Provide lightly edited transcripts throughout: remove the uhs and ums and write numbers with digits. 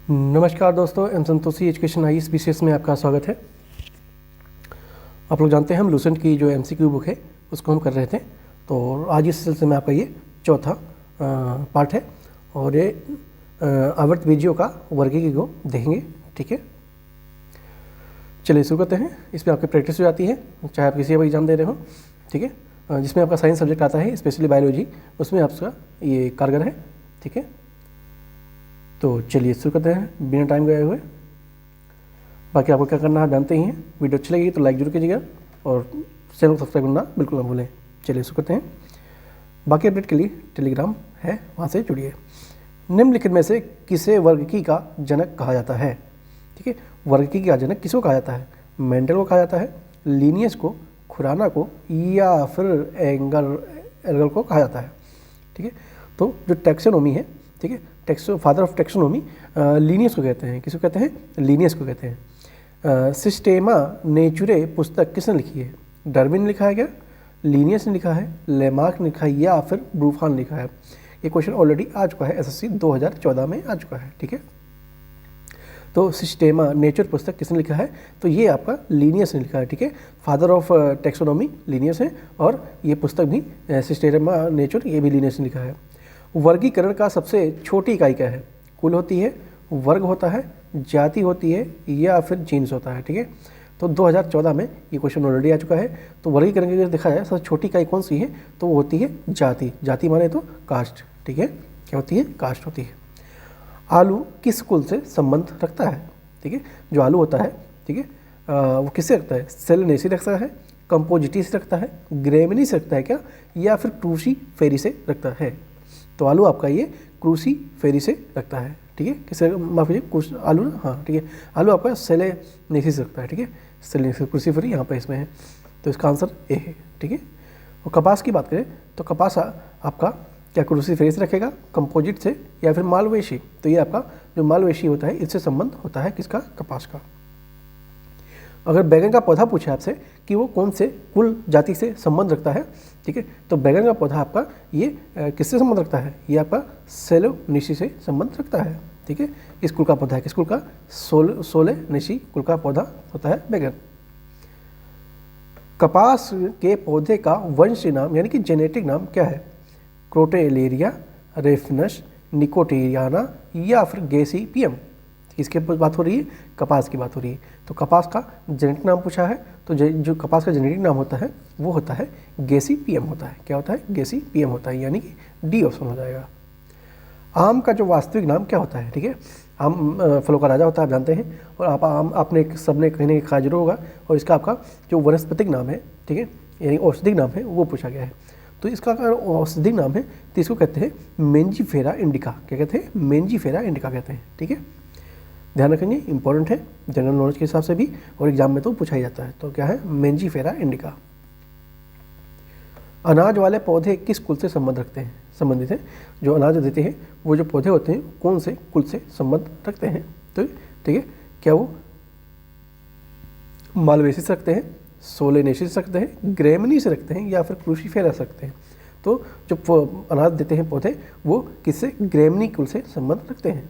नमस्कार दोस्तों, M Santoshi education I स्पीसीएस में आपका स्वागत है। आप लोग जानते हैं हम लूसेंट की जो एमसीक्यू बुक है उसको हम कर रहे थे। तो आज इस सिलसिले में आपका ये चौथा पार्ट है और ये आवर्त बीजियों का वर्गीकी को देखेंगे। ठीक है, चलिए शुरू करते हैं। इसमें आपकी प्रैक्टिस हो जाती है, चाहे आप किसी भी एग्जाम दे रहे हो। ठीक है, जिसमें आपका साइंस सब्जेक्ट आता है, स्पेशली बायोलॉजी, उसमें आपका ये कारगर है। ठीक है, तो चलिए शुरू करते हैं बिना टाइम गए हुए। बाकी आपको क्या करना है जानते ही हैं। वीडियो अच्छी लगेगी तो लाइक जरूर कीजिएगा और चैनल को सब्सक्राइब करना बिल्कुल ना भूलें। चलिए शुरू करते हैं। बाकी अपडेट के लिए टेलीग्राम है, वहाँ से जुड़िए। निम्नलिखित में से किसे वर्गीकी का जनक कहा जाता है? ठीक है, वर्गीकी का जनक किसको कहा जाता है? मेंडल को कहा जाता है, लीनियस को, खुराना को, या फिर एंगल को कहा जाता है। ठीक है, तो जो टैक्सोनॉमी है, ठीक है, फादर ऑफ टैक्सोनॉमी लीनियस को कहते हैं। किसको कहते हैं? लीनियस को कहते हैं। सिस्टेमा नेचुरे पुस्तक किसने लिखी है? डार्विन ने लिखा है क्या? लीनियस ने लिखा है, लेमार्क ने लिखा है, या फिर ब्रूफान ने लिखा है? ये क्वेश्चन ऑलरेडी आ चुका है, एसएससी 2014 में आ चुका है। ठीक है, तो सिस्टेमा नेचर पुस्तक किसने लिखा है? तो ये आपका लीनियस ने लिखा है। ठीक है, फादर ऑफ टैक्सोनॉमी लीनियस है और ये पुस्तक भी सिस्टेमा नेचर, ये भी लीनियस ने लिखा है। वर्गीकरण का सबसे छोटी इकाई क्या है? कुल होती है, वर्ग होता है, जाति होती है, या फिर जीन्स होता है? ठीक है, तो 2014 में ये क्वेश्चन ऑलरेडी आ चुका है। तो वर्गीकरण की अगर देखा जाए सबसे छोटी इकाई कौन सी है, तो वो होती है जाति। जाति माने तो कास्ट। ठीक है, क्या होती है? कास्ट होती है। आलू किस कुल से संबंध रखता है? ठीक है, जो आलू होता है, ठीक है, वो किससे रखता है? सेलेनेसी रखता है, कंपोजिटी से रखता है, ग्रेमिनी से रखता है क्या, या फिर क्रूसीफेरी से रखता है? तो आलू आपका ये क्रूसीफेरी से रखता है। ठीक है, किससे? माफ कीजिए, आलू ना, हाँ ठीक है, आलू आपका सेलेनेसी से रखता है। ठीक है, सेलेनेसी, क्रूसीफेरी यहाँ पे इसमें है, तो इसका आंसर ए है। ठीक है, और कपास की बात करें तो कपास आपका क्या क्रूसीफेरी से रखेगा, कंपोजिट से, या फिर मालवेशी? तो ये आपका जो मालवेशी होता है इससे संबंध होता है किसका? कपास का। अगर बैगन का पौधा पूछे आपसे कि वो कौन से कुल जाति से संबंध रखता है, ठीक है, तो बैगन का पौधा आपका ये किससे संबंध रखता है? ये आपका सेलोनेसी से संबंध रखता है। ठीक है, इस कुल का पौधा है, किस कुल का? सोलेनेसी कुल का पौधा होता है बैगन। कपास के पौधे का वंशीय नाम यानी कि जेनेटिक नाम क्या है? क्रोटेलेरिया, रेफनस, निकोटियाना, या फिर गेसीपियम? किसके बात हो रही है? कपास की बात हो रही है। तो कपास का जेनेटिक नाम पूछा है, तो जो कपास का जेनेटिक नाम होता है वो होता है गेसीपियम होता है। क्या होता है? गेसीपियम होता है, यानी कि डी ऑप्शन हो जाएगा। आम का जो वास्तविक नाम क्या होता है? ठीक है, आम फलों का राजा होता है, आप जानते हैं, और आपने सबने कहीं ना कहीं खाया जरूर होगा। और इसका आपका जो वनस्पतिक नाम है, ठीक है, यानी औषधिक नाम है, वो पूछा गया है। तो इसका अगर औषधिक नाम है तो इसको कहते हैं मेंजीफेरा इंडिका। क्या कहते हैं? मेंजीफेरा इंडिका कहते हैं। ठीक है, ध्यान रखेंगे, इंपॉर्टेंट है जनरल नॉलेज के हिसाब से भी, और एग्जाम में तो पूछा ही जाता है। तो क्या है? Mangifera indica. अनाज वाले पौधे किस कुल से संबंधित हैं? जो अनाज देते हैं वो जो पौधे होते हैं कौन से कुल से संबंध रखते हैं? तो ठीक है, क्या वो मालवेसी से रखते हैं, सोलेनेसी से रखते हैं, ग्रेमिनी से रखते हैं, या फिर क्रूसीफेरा से रखते हैं? तो जो अनाज देते हैं पौधे वो किससे? ग्रेमिनी कुल से संबंध रखते हैं।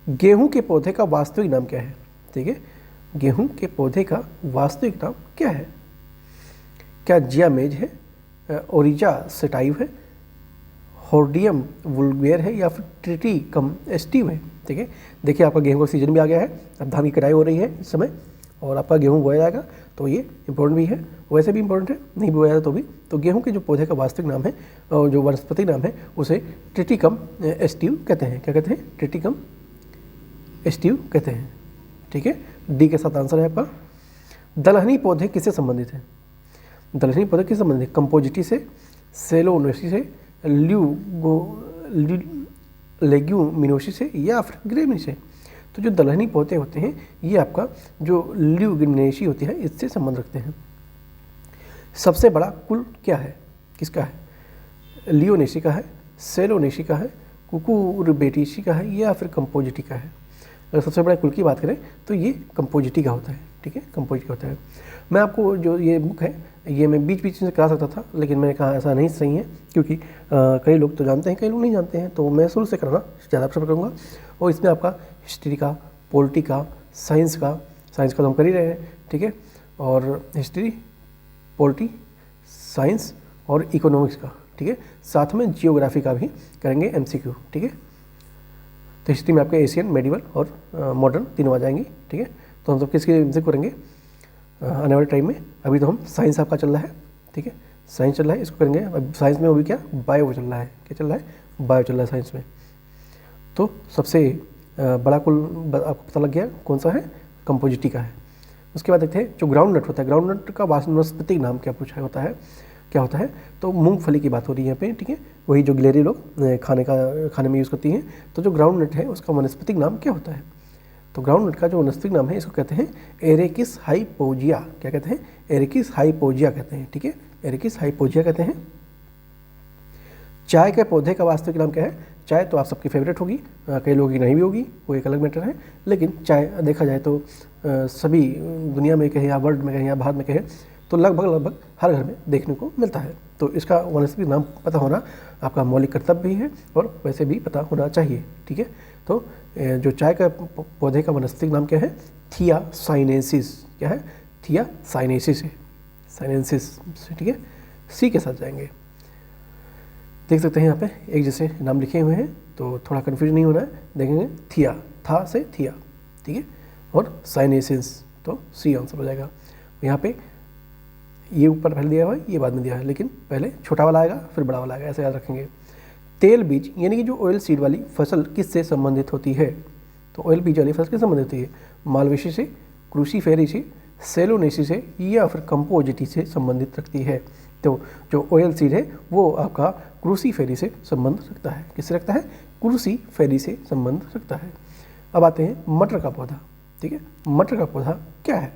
गेहूं के पौधे का वास्तविक नाम क्या है? ठीक है, गेहूं के पौधे का वास्तविक नाम क्या है? क्या जियामेज है, ओरिजा सेटाइव है, होर्डियम वुल्गेर है, या फिर ट्रिटिकम एस्टिव है? ठीक है, देखिए आपका गेहूं का सीजन भी आ गया है, अब धान की कटाई हो रही है इस समय, और आपका गेहूं बोया जाएगा, तो ये इंपॉर्टेंट भी है, वैसे भी इंपॉर्टेंट है, नहीं बोया जाए तो भी। तो गेहूं के जो पौधे का वास्तविक नाम है और जो वनस्पति नाम है उसे ट्रिटिकम एस्टिव कहते हैं। क्या कहते हैं? ट्रिटिकम एस्टिव कहते हैं। ठीक है, डी के साथ आंसर है आपका। दलहनी पौधे किससे संबंधित हैं? दलहनी पौधे किससे संबंधित है? कंपोजिटी से, सेलोनेसी से, लेग्यूमिनोसी से, या फिर ग्रेमिनी से? तो जो दलहनी पौधे होते हैं ये आपका जो ल्यूगिनेसी होती है इससे संबंध रखते हैं। सबसे बड़ा कुल क्या है? किसका है? लियोनेसी का है, सेलोनेसी का है, कुकुरबेटेसी का है, या फिर कंपोजिटी का है? अगर सबसे बड़ा कुल की बात करें तो ये कंपोजिटी का होता है। ठीक है, कंपोजिटिका होता है। मैं आपको जो ये बुक है ये मैं बीच बीच में करा सकता था, लेकिन मैंने कहा ऐसा नहीं सही है, क्योंकि कई लोग तो जानते हैं, कई लोग नहीं जानते हैं, तो मैं शुरू से कराना ज़्यादा प्रेफर करूँगा। और इसमें आपका हिस्ट्री का, पॉलिटी का, साइंस का तो हम कर ही रहे हैं, ठीक है, और हिस्ट्री, पॉलिटी, साइंस और इकोनॉमिक्स का, ठीक है, साथ में जियोग्राफी का भी करेंगे MCQ, ठीक है। तो हिस्ट्री में आपके एशियन, मेडिवल और मॉडर्न तीनों आ जाएंगी, ठीक है। तो हम सब किसके MCQ करेंगे आने वाले टाइम में। अभी तो हम साइंस आपका चल रहा है, ठीक है, साइंस चल रहा है, इसको करेंगे। अब साइंस में वो भी क्या, बायो चल रहा है, क्या चल रहा है, बायो चल रहा है साइंस में। तो सबसे बड़ा कुल आपको पता लग गया कौन सा है, कंपोजिटिका है। उसके बाद देखते हैं जो ग्राउंड नट होता है, ग्राउंड नट का वानस्पतिक नाम क्या पूछा होता है, क्या होता है, तो मूंगफली की बात हो रही है यहाँ पे, ठीक है, वही जो गिलहरी लोग खाने में यूज़ करती हैं। तो जो ग्राउंड नट है उसका वनस्पतिक नाम क्या होता है, तो ग्राउंड नट का जो वनस्पतिक नाम है इसको कहते हैं एरेकिस हाइपोजिया। क्या कहते हैं, एरेकिस हाइपोजिया कहते हैं, ठीक है, एरेकिस हाइपोजिया कहते हैं। चाय के पौधे का वास्तविक नाम क्या है, चाय तो आप सबकी फेवरेट होगी, कई लोगों की नहीं भी होगी, वो एक अलग मैटर है, लेकिन चाय देखा जाए तो सभी दुनिया में कहें या वर्ल्ड में कहें या भारत में कहें तो लगभग हर घर में देखने को मिलता है। तो इसका वनस्पतिक नाम पता होना आपका मौलिक कर्तव्य भी है और वैसे भी पता होना चाहिए, ठीक है। तो जो चाय का पौधे का वनस्पतिक नाम क्या है, थिया साइनेसिस। क्या है, थिया साइनेसिस है, साइनेसिस, ठीक है, सी के साथ जाएंगे। देख सकते हैं यहाँ पे एक जैसे नाम लिखे हुए हैं, तो थोड़ा कन्फ्यूज नहीं होना है, देखेंगे थिया, था से थिया, ठीक है, और साइनेसिस, तो सी आंसर हो जाएगा। यहाँ पे ये ऊपर पहले दिया हुआ है, ये बाद में दिया है, लेकिन पहले छोटा वाला आएगा फिर बड़ा वाला आएगा, ऐसे याद रखेंगे। तेल बीज यानी कि जो ऑयल सीड वाली फसल किससे संबंधित होती है, तो ऑयल बीज वाली फसल किससे संबंधित होती है, मालवेसी से, क्रूसीफेरी से, सेलोनेसी से या फिर कंपोजिटी से संबंधित रखती है। तो जो ऑयल सीड है वो आपका क्रूसीफेरी से संबंध रखता है, किससे रखता है, क्रूसीफेरी से संबंध रखता है। अब आते हैं मटर का पौधा, ठीक है, मटर का पौधा क्या है,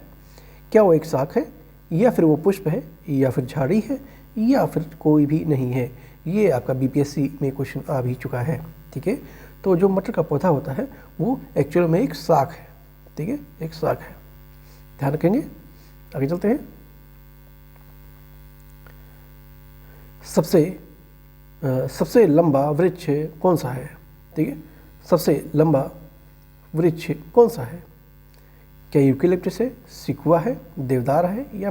क्या वो एक शाख है या फिर वो पुष्प है या फिर झाड़ी है या फिर कोई भी नहीं है। ये आपका BPSC में क्वेश्चन आ भी चुका है, ठीक है। तो जो मटर का पौधा होता है वो एक्चुअल में एक शाख है, ठीक है, एक शाख है, ध्यान रखेंगे। आगे चलते हैं। सबसे लंबा वृक्ष कौन सा है, ठीक है, सबसे लंबा वृक्ष कौन सा है, क्या यूकेलिप्टस है, सिकुआ है, देवदार है या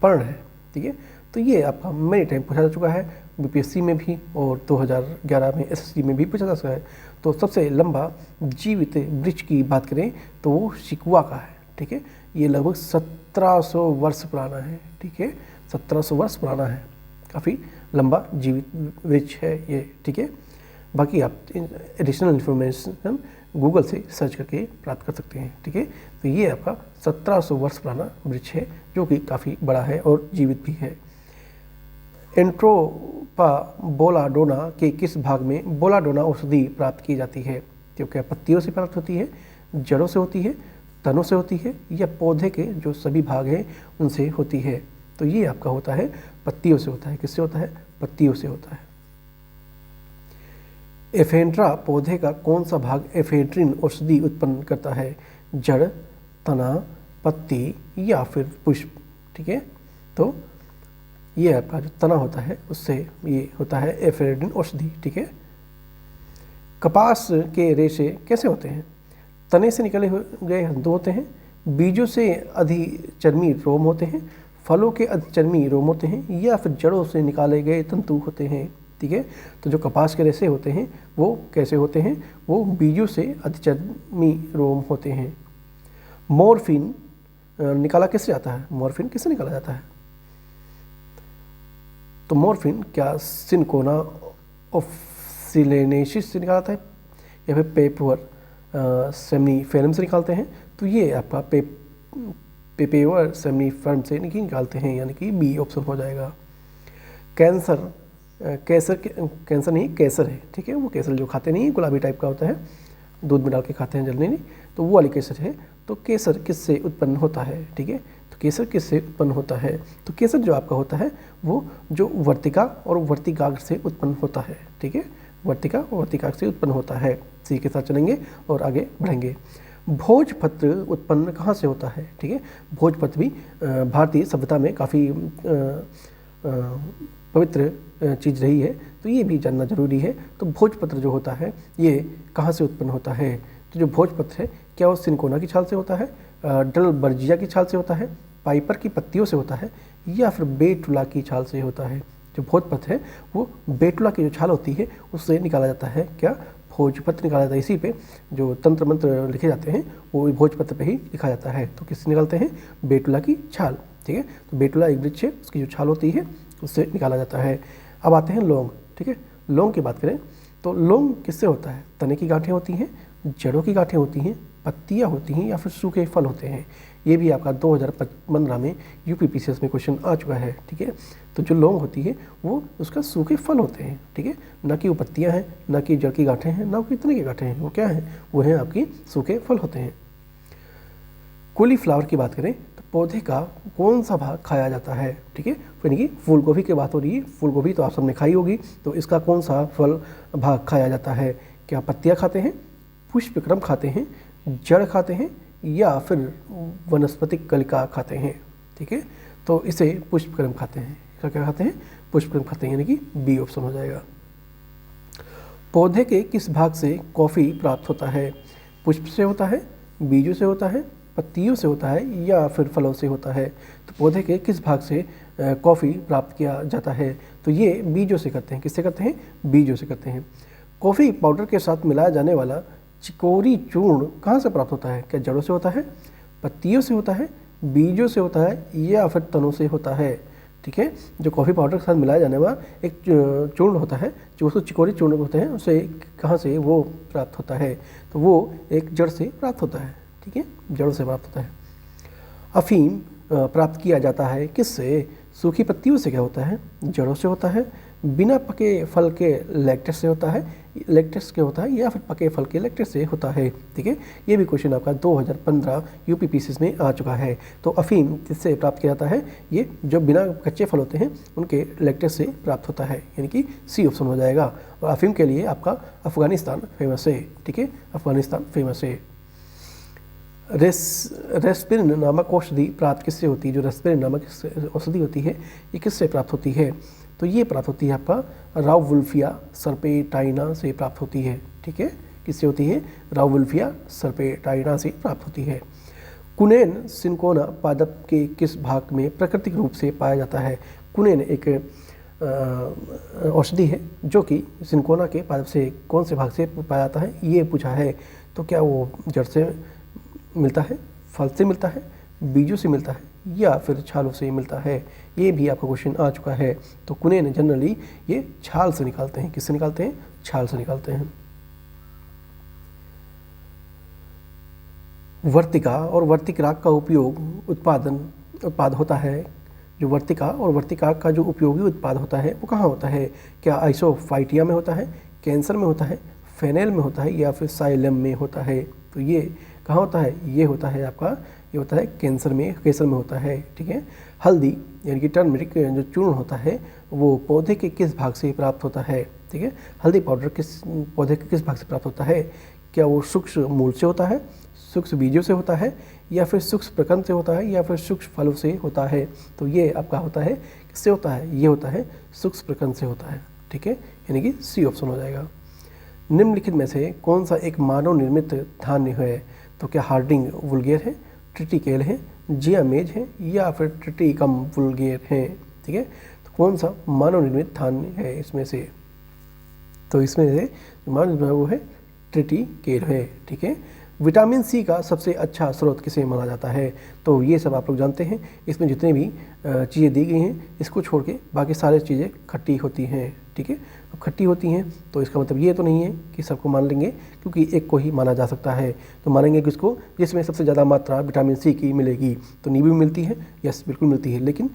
पर्ण है, ठीक है। तो ये आपका मेनी टाइम पूछा जा चुका है, BPSC में भी और 2011 में SSC में भी पूछा जा चुका है। तो सबसे लंबा जीवित वृक्ष की बात करें तो वो सिकुआ का है, ठीक है, ये लगभग 1700 वर्ष पुराना है, ठीक है, 1700 वर्ष पुराना है, काफ़ी लंबा जीवित वृक्ष है ये, ठीक है। बाकी आप एडिशनल इन्फॉर्मेशन गूगल से सर्च करके प्राप्त कर सकते हैं, ठीक है। तो ये आपका 1700 वर्ष पुराना वृक्ष है जो कि काफ़ी बड़ा है और जीवित भी है। एंट्रोपा बोलाडोना के किस भाग में बोलाडोना औषधि प्राप्त की जाती है, तो क्या पत्तियों से प्राप्त होती है, जड़ों से होती है, तनों से होती है या पौधे के जो सभी भाग हैं उनसे होती है। तो ये आपका होता है पत्तियों से होता है, किससे होता है, पत्तियों से होता है। एफेड्रा पौधे का कौन सा भाग एफेड्रिन औषधि उत्पन्न करता है, जड़, तना, पत्ती या फिर पुष्प, ठीक है। तो ये आपका जो तना होता है उससे ये होता है एफेड्रिन औषधि, ठीक है। कपास के रेशे कैसे होते हैं, तने से निकले गए हंतु होते हैं, बीजों से अधिचर्मी रोम होते हैं, फलों के अधिचर्मी रोम होते हैं या फिर जड़ों से निकाले गए तंतु होते हैं, ठीक है। तो जो कपास के रेशे होते हैं वो कैसे होते हैं, वो बीजों से अधिचर्मी रोम होते हैं। मॉर्फिन निकाला किससे जाता है, मॉर्फिन किससे निकाला जाता है, तो मॉर्फिन क्या सिनकोना ऑक्सिलेनेसिस से निकाला जाता है या फिर पेपर सेमनीफेरम से निकालते हैं। तो ये आपका पेपर सेमनीफेरम से निकालते हैं, यानी कि बी ऑप्शन हो जाएगा। कैंसर नहीं, केसर है, ठीक है, वो केसर जो खाते नहीं, गुलाबी टाइप का होता है, दूध में डाल के खाते हैं जल्दी नहीं, तो वो वाली केसर है। तो केसर किससे उत्पन्न होता है, ठीक है, तो केसर किससे उत्पन्न होता है, तो केसर जो आपका होता है वो जो वर्तिका और वर्तिकाग्र से उत्पन्न होता है, ठीक है, वर्तिका और वर्तिकाग्र से उत्पन्न होता है। सी के साथ चलेंगे और आगे बढ़ेंगे। भोजपत्र उत्पन्न कहाँ से होता है? ठीक है, भोजपत्र भी भारतीय सभ्यता में काफ़ी पवित्र चीज़ रही है, तो ये भी जानना जरूरी है। तो भोजपत्र जो होता है ये कहाँ से उत्पन्न होता है? तो जो भोजपत्र है क्या वो सिनकोना की छाल से होता है, डलबर्जिया की छाल से होता है, पाइपर की पत्तियों से होता है, या फिर बेटुला की छाल से होता है? जो भोजपत्र है वो बेटुला की जो छाल होती है उससे निकाला जाता है। क्या? भोजपत्र निकाला जाता है। इसी पे जो तंत्र मंत्र लिखे जाते हैं वो भोजपत्र पे ही लिखा जाता है। तो किससे निकालते हैं? बेटुला की छाल। ठीक है, तो बेटुला एक वृक्ष है, उसकी जो छाल होती है उससे निकाला जाता है। अब आते हैं लौंग। ठीक है, लौंग की बात करें तो लौंग किससे होता है? तने की गांठें होती हैं, जड़ों की गांठें होती हैं, पत्तियां होती हैं, या फिर सूखे फल होते हैं। ये भी आपका 2015 में यूपीपीसीएस में क्वेश्चन आ चुका है। ठीक है, तो जो लौंग होती है वो उसका सूखे फल होते हैं। ठीक है, ना कि वो पत्तियां हैं, ना कि जड़ की गांठें हैं, ना कि तने की गांठें हैं। वो क्या हैं? वो हैं आपकी सूखे फल होते हैं। कॉलीफ्लावर की बात करें तो पौधे का कौन सा भाग खाया जाता है? ठीक है, यानी कि फूल गोभी की बात हो रही है। फूल गोभी तो आप सबने खाई होगी, तो इसका कौन सा फल भाग खाया जाता है? क्या पत्तियां खाते हैं, पुष्पक्रम खाते हैं, जड़ खाते हैं, या फिर वनस्पतिक कलिका खाते हैं? ठीक है, तो इसे पुष्पक्रम खाते हैं। क्या खाते हैं? पुष्पक्रम खाते हैं, यानी कि बी ऑप्शन हो जाएगा। पौधे के किस भाग से कॉफ़ी प्राप्त होता है? पुष्प से होता है, बीजों से होता है, पत्तियों से होता है, या फिर फलों से होता है? तो पौधे के किस भाग से कॉफ़ी प्राप्त किया जाता है? तो ये बीजों से करते हैं। किससे करते हैं? बीजों से करते हैं। कॉफ़ी पाउडर के साथ मिलाया जाने वाला चिकोरी चूर्ण कहाँ से प्राप्त होता है? क्या जड़ों से होता है, पत्तियों से होता है, बीजों से होता है, या फिर तनों से होता है? ठीक है, जो कॉफ़ी पाउडर के साथ मिलाया जाने वाला एक चूर्ण होता है, जो उसको चिकोरी चूर्ण होते हैं, उसे कहाँ से वो प्राप्त होता है? तो वो एक जड़ से प्राप्त होता है। ठीक है, जड़ों से प्राप्त होता है। अफीम प्राप्त किया जाता है किससे? सूखी पत्तियों से क्या होता है? जड़ों से होता है, बिना पके फल के लैक्टेस से होता है, लैक्टेस के होता है, या फिर पके फल के लैक्टेस से होता है। ठीक है, ये भी क्वेश्चन आपका 2015 यूपीपीसीएस में आ चुका है। तो अफीम किससे प्राप्त किया जाता है? ये जो बिना कच्चे फल होते हैं उनके लैक्टेस से प्राप्त होता है, यानी कि सी ऑप्शन हो जाएगा। और अफीम के लिए आपका अफगानिस्तान फेमस है। ठीक है, अफगानिस्तान फेमस है। रेस्पिरिन नामक औषधि प्राप्त किससे होती है? जो रेस्पिरिन नामक औषधि होती है ये किससे प्राप्त होती है? तो ये प्राप्त होती है आपका राउवुल्फिया सर्पेटाइना से प्राप्त होती है। ठीक है, किससे होती है? राउवुल्फिया सर्पेटाइना से प्राप्त होती है। कुनेन सिनकोना पादप के किस भाग में प्राकृतिक रूप से पाया जाता है? कुनेन एक औषधि है जो कि सिनकोना के पादप से कौन से भाग से पाया जाता है ये पूछा है। तो क्या वो जड़ से मिलता है, फल से मिलता है, बीजों से मिलता है, या फिर छालों से मिलता है? ये भी आपका क्वेश्चन आ चुका है। तो कुनेन जनरली ये छाल से निकालते हैं। किससे निकालते हैं? छाल से निकालते हैं। वर्तिका और वर्तिकाक का उपयोग उत्पाद होता है। जो वर्तिका और वर्तिकाक का जो उपयोगी उत्पाद होता है वो कहाँ होता है? क्या आइसोफाइटिया में होता है, कैंसर में होता है, फेनेल में होता है, या फिर साइलम में होता है? तो ये कहाँ होता है? ये होता है आपका, ये होता है केसर में होता है। ठीक है, हल्दी यानी कि टर्मरिक जो चूर्ण होता है वो पौधे के किस भाग से प्राप्त होता है? ठीक है, हल्दी पाउडर पौधे के किस भाग से प्राप्त होता है? क्या वो सूक्ष्म मूल से होता है, सूक्ष्म बीजों से होता है, या फिर सूक्ष्म प्रकंद से होता है, या फिर सूक्ष्म फलों से होता है? तो ये आपका होता है किससे होता है? ये होता है सूक्ष्म प्रकंद से होता है। ठीक है, यानी कि सी ऑप्शन हो जाएगा। निम्नलिखित में से कौन सा एक मानव निर्मित धान्य है? तो क्या हार्डिंग वुल्गेर है, ट्रिटिकेल है, जियामेज है, या फिर ट्रिटिकम वुल्गेर है? ठीक है, तो कौन सा मानव निर्मित धान्य है इसमें से? तो इसमें से जो मानव निर्मित वो है ट्रिटिकेल है। ठीक है, विटामिन सी का सबसे अच्छा स्रोत किसे माना जाता है? तो ये सब आप लोग जानते हैं। इसमें जितने भी चीज़ें दी गई हैं इसको छोड़ के बाकी सारी चीज़ें खट्टी होती हैं। ठीक है, अब खट्टी होती हैं तो इसका मतलब ये तो नहीं है कि सबको मान लेंगे, क्योंकि एक को ही माना जा सकता है। तो मानेंगे किसको? जिसमें सबसे ज़्यादा मात्रा विटामिन सी की मिलेगी। तो नींबू में मिलती है, यस बिल्कुल मिलती है, लेकिन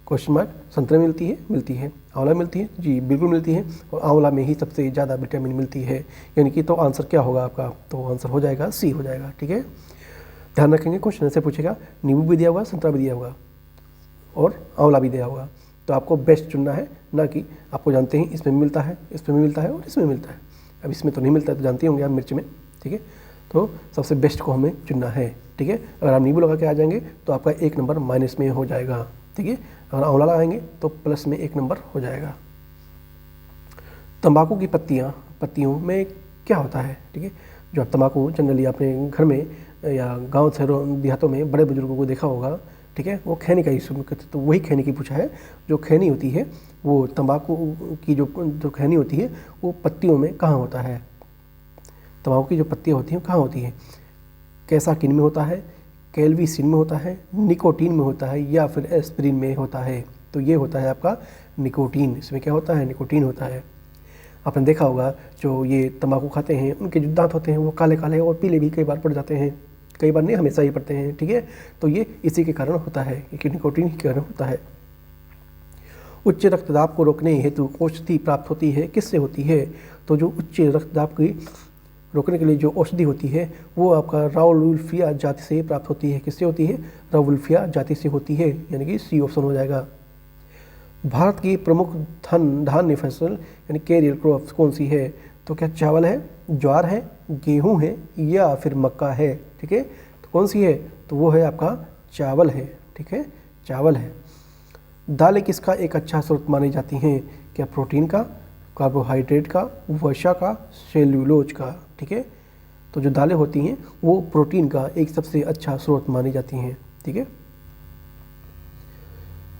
क्वेश्चन मार्क संतरे में मिलती है, आंवला मिलती है, जी बिल्कुल मिलती है, और आंवला में ही सबसे ज़्यादा विटामिन मिलती है। यानी कि तो आंसर क्या होगा आपका? तो आंसर हो जाएगा सी हो जाएगा। ठीक है, ध्यान रखेंगे क्वेश्चन ऐसे पूछेगा, नींबू भी दिया होगा, संतरा भी दिया होगा, और आंवला भी दिया होगा। तो आपको बेस्ट चुनना है, ना कि आपको जानते हैं इसमें मिलता है, इसमें मिलता है और इसमें मिलता है। अब इसमें तो नहीं मिलता है तो जानते होंगे आप मिर्च में। ठीक है, तो सबसे बेस्ट को हमें चुनना है, ठीक है। अगर आप नींबू लगा के आ जाएंगे तो आपका 1 नंबर माइनस में हो जाएगा, ठीक है। अगर आंवला लगाएंगे तो प्लस में 1 नंबर हो जाएगा। तंबाकू की पत्तियों में क्या होता है, ठीक है। जो आप तंबाकू जनरली अपने घर में या गांव शहरों देहातों में बड़े बुजुर्गों को देखा होगा, ठीक है, वो खैनी का यूज़ करते, तो वही खैनी की पूछा है। जो खैनी होती है वो तंबाकू की जो खैनी होती है वो पत्तियों में कहाँ होता है। तंबाकू की जो पत्तियाँ होती हैं कहाँ होती हैं, कैसाकिन में होता है, कैल्विसिन में होता है, निकोटीन में होता है या फिर एस्पिरिन में होता है। तो ये होता है आपका निकोटीन। इसमें क्या होता है, निकोटीन होता है। आपने देखा होगा जो ये तंबाकू खाते हैं उनके जो दांत होते हैं वो काले काले और पीले भी कई बार पड़ जाते हैं, कई बार नहीं, हमेशा ही पड़ते हैं, ठीक है। तो ये इसी के कारण होता है, कि निकोटीन के कारण होता है। उच्च रक्तदाब को रोकने हेतु औषधि प्राप्त होती है, किससे होती है। तो जो उच्च रक्तदाब की रोकने के लिए जो औषधि होती है वो आपका राउवुल्फिया जाति से प्राप्त होती है। किससे होती है, राउवुल्फिया जाति से होती है, यानी कि सी ऑप्शन हो जाएगा। भारत की प्रमुख धान्य फसल यानी कैरियर क्रॉप्स कौन सी है। तो क्या चावल है, ज्वार है, गेहूं है या फिर मक्का है, ठीक है। तो कौन सी है, तो वो है आपका चावल है, ठीक है, चावल है। दालें किसका एक अच्छा स्रोत मानी जाती हैं। क्या प्रोटीन का, कार्बोहाइड्रेट का, वसा का, सेल्यूलोज का, ठीक है। तो जो दालें होती हैं वो प्रोटीन का एक सबसे अच्छा स्रोत मानी जाती हैं, ठीक है।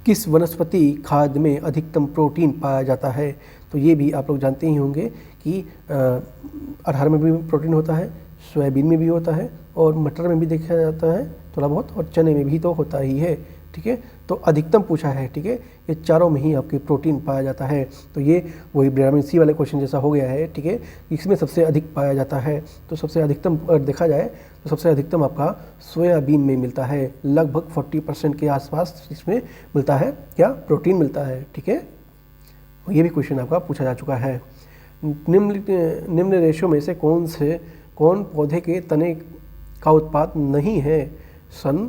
किस वनस्पति खाद्य में अधिकतम प्रोटीन पाया जाता है। तो ये भी आप लोग जानते ही होंगे कि अरहर में भी प्रोटीन होता है, सोयाबीन में भी होता है और मटर में भी देखा जाता है थोड़ा बहुत, और चने में भी तो होता ही है, ठीक है। तो अधिकतम पूछा है, ठीक है, ये चारों में ही आपके प्रोटीन पाया जाता है। तो ये वही विटामिन सी वाले क्वेश्चन जैसा हो गया है, ठीक है। इसमें सबसे अधिक पाया जाता है, तो सबसे अधिकतम अगर देखा जाए तो सबसे अधिकतम आपका सोयाबीन में मिलता है, लगभग 40% के आसपास इसमें मिलता है, क्या प्रोटीन मिलता है, ठीक है। ये भी क्वेश्चन आपका पूछा जा चुका है। निम्न रेशों में से कौन पौधे के तने का उत्पाद नहीं है। सन,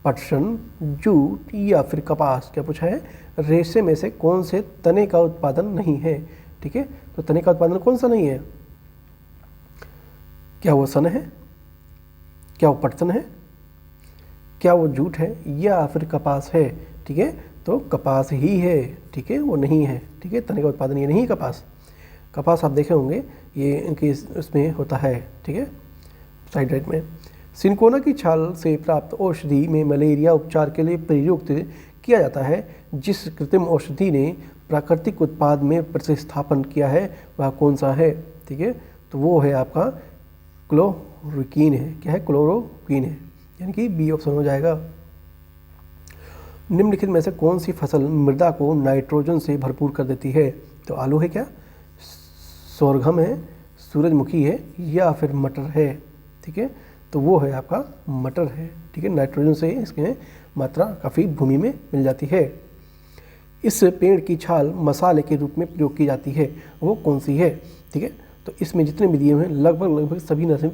पटसन, जूट या फिर कपास। क्या पूछा है, रेशे में से कौन से तने का उत्पादन नहीं है, ठीक है। तो तने का उत्पादन कौन सा नहीं है, क्या वो सन है, क्या वो पटसन है, क्या वो जूट है या फिर कपास है, ठीक है। तो कपास ही है, ठीक है, वो नहीं है, ठीक है। तने का उत्पादन ये नहीं है कपास। कपास आप देखे होंगे ये इनके उसमें होता है, ठीक है, साइड राइट में। सिनकोना की छाल से प्राप्त औषधि में मलेरिया उपचार के लिए प्रयुक्त किया जाता है जिस कृत्रिम औषधि ने प्राकृतिक उत्पाद में प्रतिस्थापन किया है वह कौन सा है, ठीक है। तो वो है आपका क्लोरोक्वीन है। क्या है, क्लोरोक्वीन है, यानी कि बी ऑप्शन हो जाएगा। निम्नलिखित में से कौन सी फसल मृदा को नाइट्रोजन से भरपूर कर देती है। तो आलू है क्या, सोरघम है, सूरजमुखी है या फिर मटर है, ठीक है। तो वो है आपका मटर है, ठीक है। नाइट्रोजन से इसमें मात्रा काफ़ी भूमि में मिल जाती है। इस पेड़ की छाल मसाले के रूप में प्रयोग की जाती है, वो कौन सी है, ठीक है। तो इसमें जितने भी दिए हुए हैं लगभग सभी नस्ल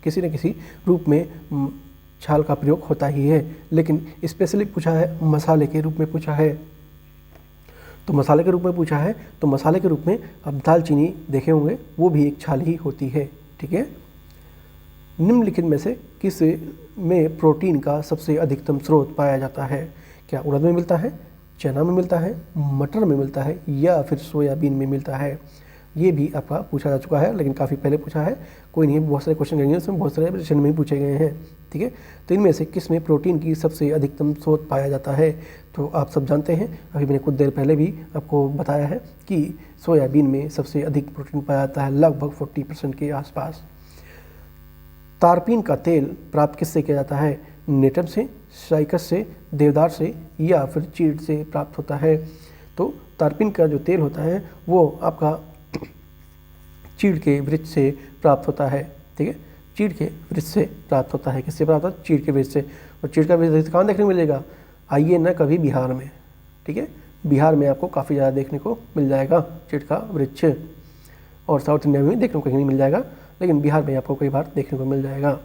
किसी न किसी रूप में छाल का प्रयोग होता ही है, लेकिन स्पेशली पूछा है मसाले के रूप में पूछा है। तो मसाले के रूप में पूछा है तो मसाले के रूप में आप दालचीनी देखे होंगे, वो भी एक छाल ही होती है, ठीक है। निम्नलिखित में से किस में प्रोटीन का सबसे अधिकतम स्रोत पाया जाता है। क्या उड़द में मिलता है, चना में मिलता है, मटर में मिलता है या फिर सोयाबीन में मिलता है। ये भी आपका पूछा जा चुका है, लेकिन काफ़ी पहले पूछा है, कोई नहीं, बहुत सारे क्वेश्चन रहेंगे उसमें, बहुत सारे प्रश्न में ही पूछे गए हैं, ठीक है। तो इनमें से किस में प्रोटीन की सबसे अधिकतम स्रोत पाया जाता है। तो आप सब जानते हैं, अभी मैंने कुछ देर पहले भी आपको बताया है कि सोयाबीन में सबसे अधिक प्रोटीन पाया जाता है, लगभग 40% के आसपास। तारपीन का तेल प्राप्त किससे किया जाता है। नेटम से, साइकस से, देवदार से या फिर चीड़ से प्राप्त होता है। तो तारपीन का जो तेल होता है वो आपका चीड़ के वृक्ष से प्राप्त होता है, ठीक है। चीड़ के वृक्ष से प्राप्त होता है, किससे प्राप्त होता है, चीड़ के वृक्ष से। और चीड़ का वृक्ष कहाँ देखने को मिलेगा, आइए ना कभी बिहार में, ठीक है। बिहार में आपको काफ़ी ज़्यादा देखने को मिल जाएगा चीड़ का वृक्ष, और साउथ इंडिया में देखने को कहीं नहीं मिल जाएगा, लेकिन बिहार में आपको कई बार देखने को मिल जाएगा।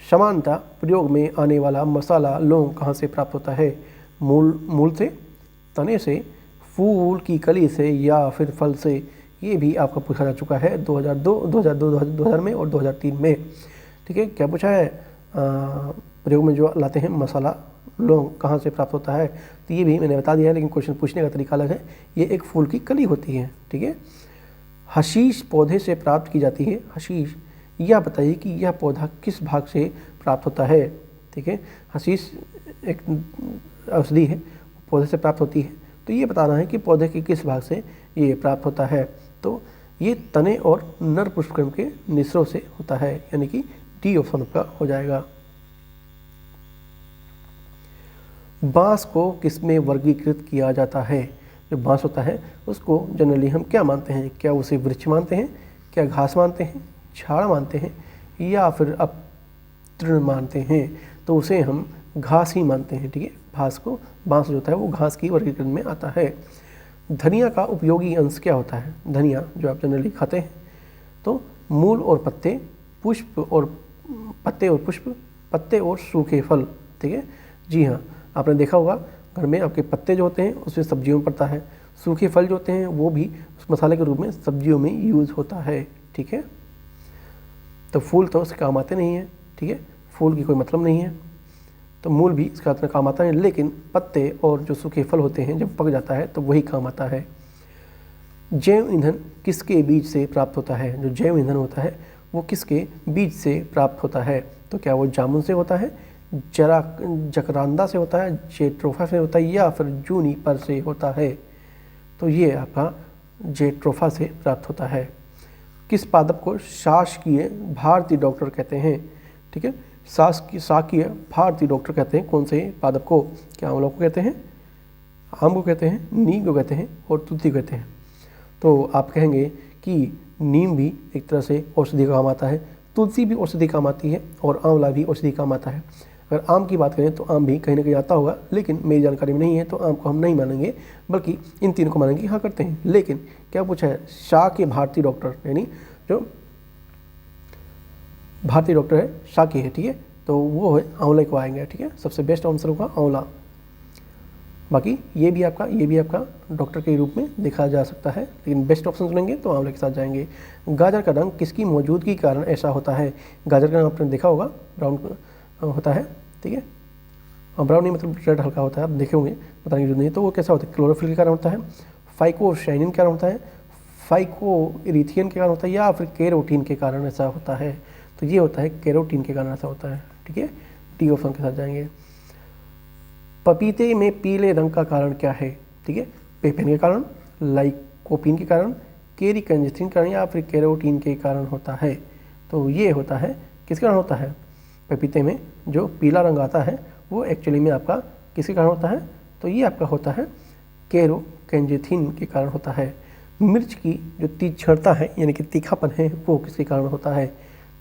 समानता प्रयोग में आने वाला मसाला लौंग कहाँ से प्राप्त होता है। मूल से, तने से, फूल की कली से या फिर फल से। ये भी आपका पूछा जा चुका है 2002, 2000 में और 2003 में। ठीक है। क्या पूछा है, प्रयोग में जो लाते हैं मसाला लौंग कहाँ से प्राप्त होता है, तो ये भी मैंने बता दिया है, लेकिन क्वेश्चन पूछने का तरीका अलग है। ये एक फूल की कली होती है, ठीक है। हशीश पौधे से प्राप्त की जाती है। हशीश, यह बताइए कि यह पौधा किस भाग से प्राप्त होता है, ठीक है। हशीश एक औषधि है, पौधे से प्राप्त होती है, तो ये बताना है कि पौधे के किस भाग से ये प्राप्त होता है। तो ये तने और नर पुष्पकण के निचरों से होता है, यानी कि डी ऑप्शन आपका हो जाएगा। बांस को किसमें वर्गीकृत किया जाता है। जो बांस होता है उसको जनरली हम क्या मानते हैं, क्या उसे वृक्ष मानते हैं, क्या घास मानते हैं, झाड़ मानते हैं, या फिर तृण मानते हैं, तो उसे हम घास ही मानते हैं, ठीक है। बांस जो होता है वो घास की वर्गीकरण में आता है। धनिया का उपयोगी अंश क्या होता है। धनिया जो आप जनरली खाते हैं, तो मूल और पत्ते, पुष्प और पत्ते और पुष्प, पत्ते और सूखे फल, ठीक है। जी हाँ, आपने देखा होगा घर में आपके पत्ते जो होते हैं उसमें सब्जियों में पड़ता है, सूखे फल जो होते हैं वो भी उस मसाले के रूप में सब्जियों में यूज़ होता है, ठीक है। तो फूल तो उसके काम आते नहीं हैं, ठीक है, फूल की कोई मतलब नहीं है, तो मूल भी इसका इतना काम आता है, लेकिन पत्ते और जो सूखे फल होते हैं जब पक जाता है तो वही काम आता है। जैव ईंधन किसके बीज से प्राप्त होता है। जो जैव ईंधन होता है वो किसके बीज से प्राप्त होता है, तो क्या वो जामुन से होता है, जकरांदा से होता है, जेट्रोफा से होता है, या फिर जूनिपर से होता है। तो ये आपका जेट्रोफा से प्राप्त होता है। किस पादप को शासकीय भारतीय डॉक्टर कहते हैं, ठीक है। शासकीय भारतीय डॉक्टर कहते हैं कौन से पादप को, क्या आंवला को कहते हैं, आम को कहते हैं, नीम को कहते हैं और तुलसी को कहते हैं। तो आप कहेंगे कि नीम भी एक तरह से औषधि काम आता है, तुलसी भी औषधि काम आती है और आंवला भी औषधि काम आता है। अगर आम की बात करें तो आम भी कहीं ना कहीं आता होगा, लेकिन मेरी जानकारी में नहीं है, तो आम को हम नहीं मानेंगे, बल्कि इन तीनों को मानेंगे, हाँ करते हैं। लेकिन क्या पूछा है, शाक्य भारतीय डॉक्टर, यानी जो भारतीय डॉक्टर है शाक्य है, ठीक है, तो वो है आंवले को आएंगे, ठीक है। सबसे बेस्ट आंसर होगा आंवला। बाकी ये भी आपका डॉक्टर के रूप में देखा जा सकता है, लेकिन बेस्ट ऑप्शन चुनेंगे तो आंवले के साथ जाएंगे। गाजर का रंग किसकी मौजूदगी के कारण ऐसा होता है। गाजर का रंग आपने देखा होगा ब्राउन होता है, ठीक है, ब्राउन नहीं मतलब रेड हल्का होता है, आप देखे होंगे, बताने की जरूरत नहीं। तो वो कैसा होता है, क्लोरोफिल के कारण होता है, फाइकोसाइनिन के कारण होता है, फाइकोइरिथियन के कारण होता है, या फिर कैरोटीन के कारण ऐसा होता है। तो ये होता है कैरोटीन के कारण ऐसा होता है, ठीक है, डी ऑप्शन के साथ जाएंगे। पपीते में पीले रंग का कारण क्या है, ठीक है, पेपेन के कारण, लाइकोपीन के कारण, केरिकंजिथिन के कारण, या फिर कैरोटीन के कारण होता है। तो ये होता है किसके कारण होता है, पपीते में जो पीला रंग आता है वो एक्चुअली में आपका किसके कारण होता है, तो ये आपका होता है कैरोकेंजिथिन के कारण होता है। मिर्च की जो तीक्ष्णता है यानी कि तीखापन है वो किसके कारण होता है।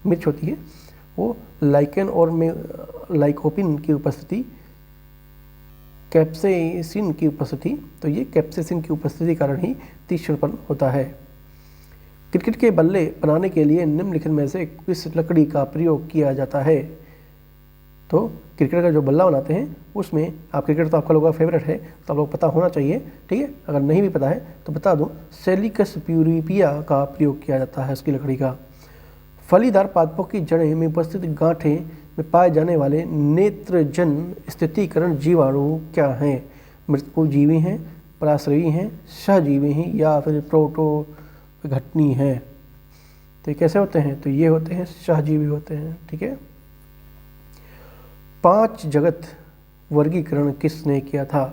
मिर्च होती है वो लाइकेन और में लाइकोपिन की उपस्थिति, कैप्सेसिन की उपस्थिति, तो ये कैप्सेसिन की उपस्थिति के कारण ही तीक्ष्णपन होता है। क्रिकेट के बल्ले बनाने के लिए निम्नलिखित में से किस लकड़ी का प्रयोग किया जाता है। तो क्रिकेट का जो बल्ला बनाते हैं उसमें, आप क्रिकेट तो आपका लोगों का फेवरेट है तो आप लोग पता होना चाहिए, ठीक है, अगर नहीं भी पता है तो बता दूं, सेलिकस प्यूरिपिया का प्रयोग किया जाता है उसकी लकड़ी का। फलीदार पादपों की जड़ें में उपस्थित गांठें में पाए जाने वाले नेत्रजन स्थितीकरण जीवाणु क्या हैं। मृतकोजीवी हैं, पराश्रयी हैं, सहजीवी हैं, या फिर प्रोटोघटनी हैं। तो ये कैसे होते हैं, तो ये होते हैं सहजीवी होते हैं, ठीक है। 5 जगत वर्गीकरण किसने किया था।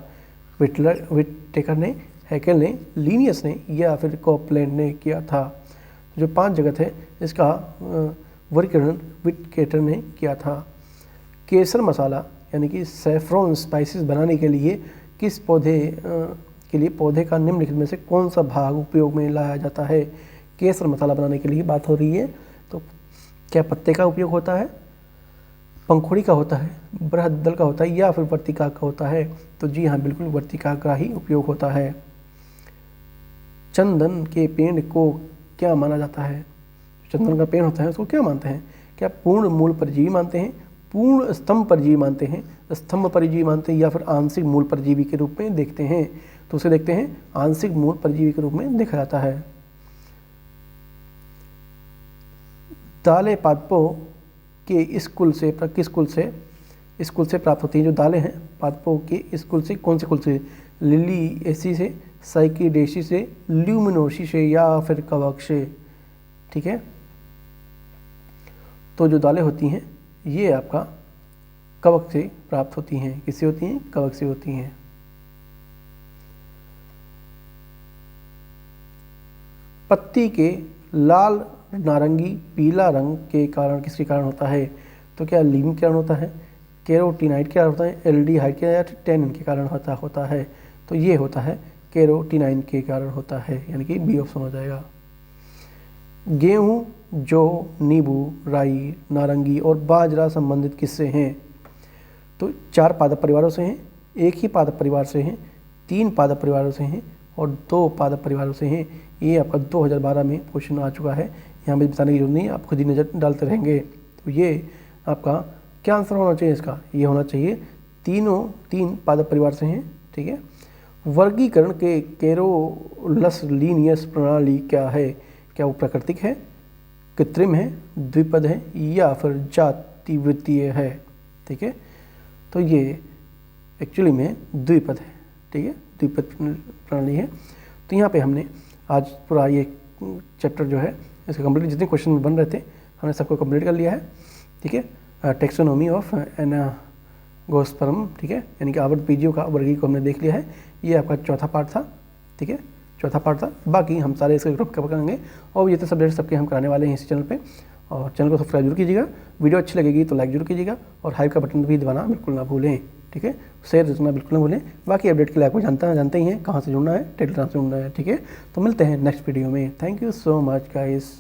विटेकर ने, हैकेल ने, लीनियस ने, या फिर कॉपलैंड ने किया था। जो 5 जगत है इसका वर्गीकरण विटेकर ने किया था। केसर मसाला यानी कि सैफरॉन स्पाइसेस बनाने के लिए किस पौधे का निम्नलिखित में से कौन सा भाग उपयोग में लाया जाता है। केसर मसाला बनाने के लिए बात हो रही है, तो क्या पत्ते का उपयोग होता है, पंखुड़ी का होता है, बृहददल का होता है, या फिर वर्तिका का होता है। तो जी हाँ, बिल्कुल वर्तिका का ही उपयोग होता है। चंदन के पेड़ को क्या माना जाता है। चंदन का पेड़ होता है उसको क्या मानते हैं, क्या पूर्ण मूल परजीवी मानते हैं, पूर्ण स्तंभ परजीवी मानते हैं, स्तंभ परजीवी मानते हैं, या फिर आंशिक मूल परजीवी के रूप में देखते हैं। तो उसे देखते हैं आंशिक मूल परजीवी के रूप में देखा जाता है। दालें पादपों किस कुल से प्राप्त होती हैं। जो दालें हैं पादपों के इस कुल से, कौन से कुल से? लिलिएसी से, साइकिडेसी से, ल्यूमिनोसी से या फिर कवक से। ठीक है, तो जो दालें होती हैं ये आपका कवक से प्राप्त होती हैं। किससे होती हैं? कवक से होती हैं। पत्ती के लाल, नारंगी, पीला रंग के कारण किसके कारण होता है? तो क्या लिग्निन के कारण होता है, कैरोटीनाइड के कारण होता है, एल्डिहाइड के या टैनिन के कारण होता है? तो ये होता है कैरोटीनाइन के कारण होता है, यानी कि बी ऑप्शन हो जाएगा। गेहूँ, जौ, नींबू, राई, नारंगी और बाजरा संबंधित किससे हैं? तो 4 पादप परिवारों से हैं, एक ही पादप परिवार से हैं, 3 पादप परिवारों से हैं और 2 पादप परिवारों से हैं। ये आपका 2012 में क्वेश्चन आ चुका है, यहाँ पे बताने की जरूरत नहीं, आप खुद ही नज़र डालते रहेंगे। तो ये आपका क्या आंसर होना चाहिए इसका? ये होना चाहिए 3 पादप परिवार से हैं। ठीक है, वर्गीकरण के कैरोलस लीनियस प्रणाली क्या है? क्या वो प्राकृतिक है, कृत्रिम है, द्विपद है या फिर जातिवृत्तीय है? ठीक है, तो ये एक्चुअली में द्विपद है। ठीक है, द्विपद प्रणाली है। तो यहाँ पे हमने आज पूरा ये चैप्टर जो है इसका कंप्लीट, जितने क्वेश्चन बन रहे थे हमने सबको कंप्लीट कर लिया है। ठीक है, टेक्सोनॉमी ऑफ एनागोस्पर्म, ठीक है, यानी कि आवर्त बीजियों का वर्गीकरण को हमने देख लिया है। ये आपका चौथा पार्ट था। ठीक है, चौथा पार्ट था। बाकी हम सारे इसके ग्रुप कवर करेंगे और ये तो सब्जेक्ट सबके हम कराने वाले हैं इसी चैनल पे। और चैनल को सब्सक्राइब जरूर कीजिएगा, वीडियो अच्छी लगेगी तो लाइक जरूर कीजिएगा और हाइप का बटन भी दबाना बिल्कुल ना भूलें। ठीक है, शेयर करना बिल्कुल ना भूलें। बाकी अपडेट के लिए आपको जानते ही हैं कहाँ से जुड़ना है, टेलीग्राम से जुड़ना है। ठीक है, तो मिलते हैं नेक्स्ट वीडियो में। Thank you so much guys.